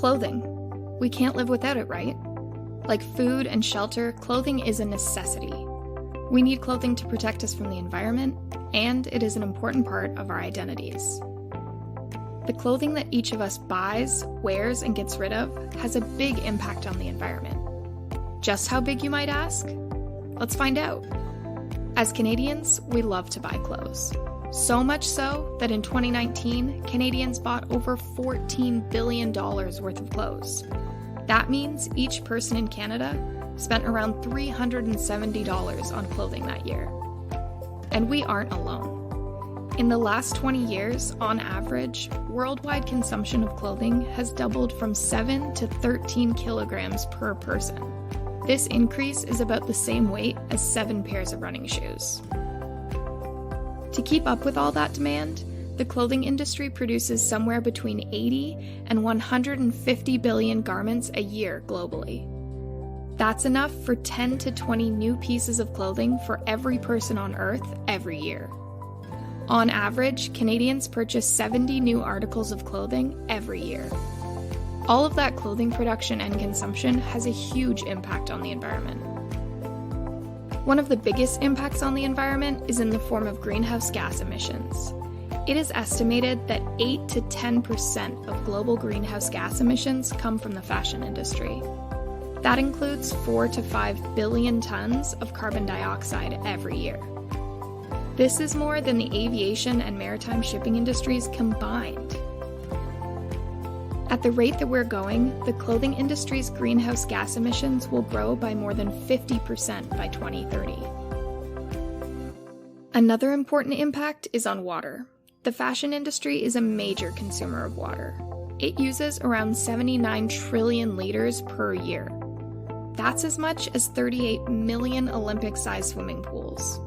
Clothing. We can't live without it, right? Like food and shelter, clothing is a necessity. We need clothing to protect us from the environment, and it is an important part of our identities. The clothing that each of us buys, wears, and gets rid of has a big impact on the environment. Just how big, you might ask? Let's find out. As Canadians, we love to buy clothes. So much so that in 2019, Canadians bought over $14 billion worth of clothes. That means each person in Canada spent around $370 on clothing that year. And we aren't alone. In the last 20 years, on average, worldwide consumption of clothing has doubled from 7 to 13 kilograms per person. This increase is about the same weight as 7 pairs of running shoes. To keep up with all that demand, the clothing industry produces somewhere between 80 and 150 billion garments a year globally. That's enough for 10 to 20 new pieces of clothing for every person on Earth every year. On average, Canadians purchase 70 new articles of clothing every year. All of that clothing production and consumption has a huge impact on the environment. One of the biggest impacts on the environment is in the form of greenhouse gas emissions. It is estimated that 8 to 10% of global greenhouse gas emissions come from the fashion industry. That includes 4 to 5 billion tons of carbon dioxide every year. This is more than the aviation and maritime shipping industries combined. At the rate that we're going, the clothing industry's greenhouse gas emissions will grow by more than 50% by 2030. Another important impact is on water. The fashion industry is a major consumer of water. It uses around 79 trillion liters per year. That's as much as 38 million Olympic-sized swimming pools.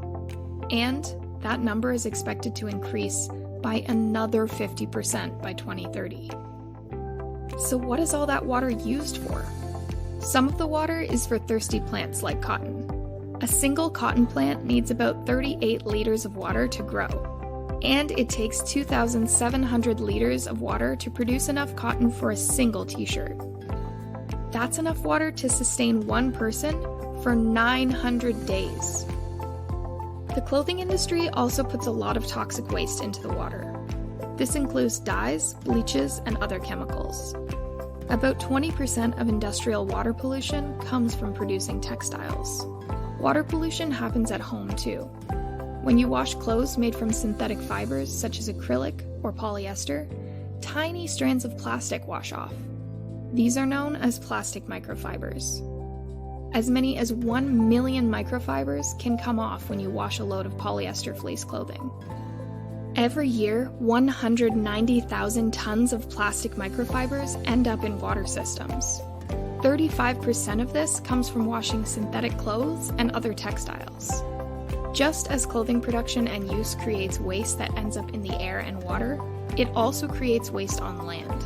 And that number is expected to increase by another 50% by 2030. So what is all that water used for? Some of the water is for thirsty plants like cotton. A single cotton plant needs about 38 liters of water to grow, and it takes 2,700 liters of water to produce enough cotton for a single t-shirt. That's enough water to sustain one person for 900 days. The clothing industry also puts a lot of toxic waste into the water. This includes dyes, bleaches, and other chemicals. About 20% of industrial water pollution comes from producing textiles. Water pollution happens at home too. When you wash clothes made from synthetic fibers such as acrylic or polyester, tiny strands of plastic wash off. These are known as plastic microfibers. As many as 1 million microfibers can come off when you wash a load of polyester fleece clothing. Every year, 190,000 tons of plastic microfibers end up in water systems. 35% of this comes from washing synthetic clothes and other textiles. Just as clothing production and use creates waste that ends up in the air and water, it also creates waste on land.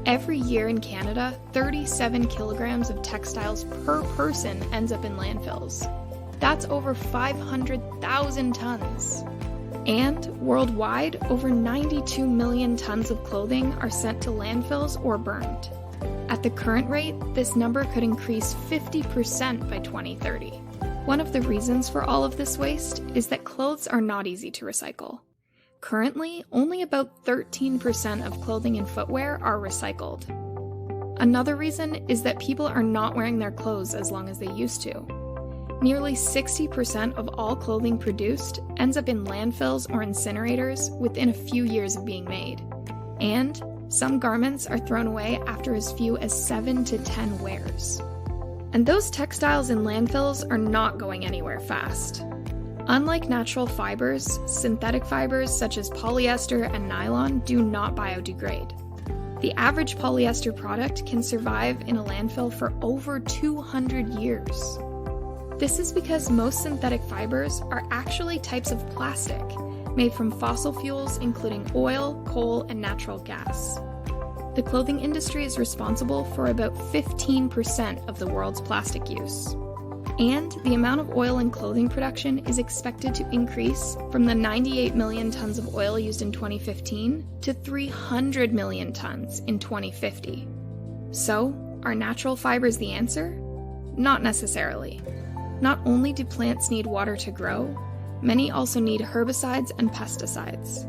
Every year in Canada, 37 kilograms of textiles per person ends up in landfills. That's over 500,000 tons. And worldwide, over 92 million tons of clothing are sent to landfills or burned. At the current rate, this number could increase 50% by 2030. One of the reasons for all of this waste is that clothes are not easy to recycle. Currently, only about 13% of clothing and footwear are recycled. Another reason is that people are not wearing their clothes as long as they used to. Nearly 60% of all clothing produced ends up in landfills or incinerators within a few years of being made. And some garments are thrown away after as few as 7 to 10 wears. And those textiles in landfills are not going anywhere fast. Unlike natural fibers, synthetic fibers such as polyester and nylon do not biodegrade. The average polyester product can survive in a landfill for over 200 years. This is because most synthetic fibers are actually types of plastic made from fossil fuels including oil, coal, and natural gas. The clothing industry is responsible for about 15% of the world's plastic use. And the amount of oil in clothing production is expected to increase from the 98 million tons of oil used in 2015 to 300 million tons in 2050. So, are natural fibers the answer? Not necessarily. Not only do plants need water to grow, many also need herbicides and pesticides.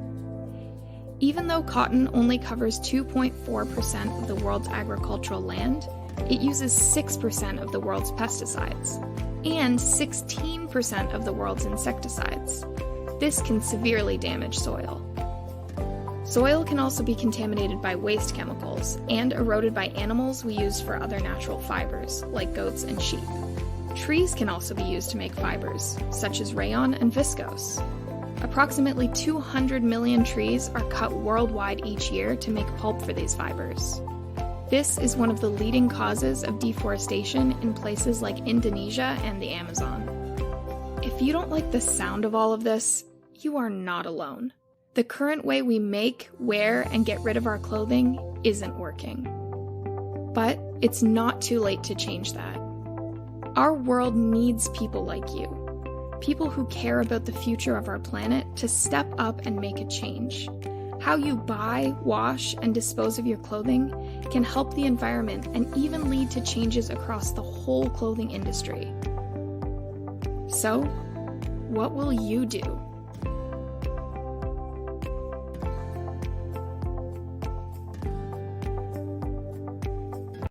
Even though cotton only covers 2.4% of the world's agricultural land, it uses 6% of the world's pesticides and 16% of the world's insecticides. This can severely damage soil. Soil can also be contaminated by waste chemicals and eroded by animals we use for other natural fibers, like goats and sheep. Trees can also be used to make fibers, such as rayon and viscose. Approximately 200 million trees are cut worldwide each year to make pulp for these fibers. This is one of the leading causes of deforestation in places like Indonesia and the Amazon. If you don't like the sound of all of this, you are not alone. The current way we make, wear, and get rid of our clothing isn't working. But it's not too late to change that. Our world needs people like you, people who care about the future of our planet, to step up and make a change. How you buy, wash, and dispose of your clothing can help the environment and even lead to changes across the whole clothing industry. So, what will you do?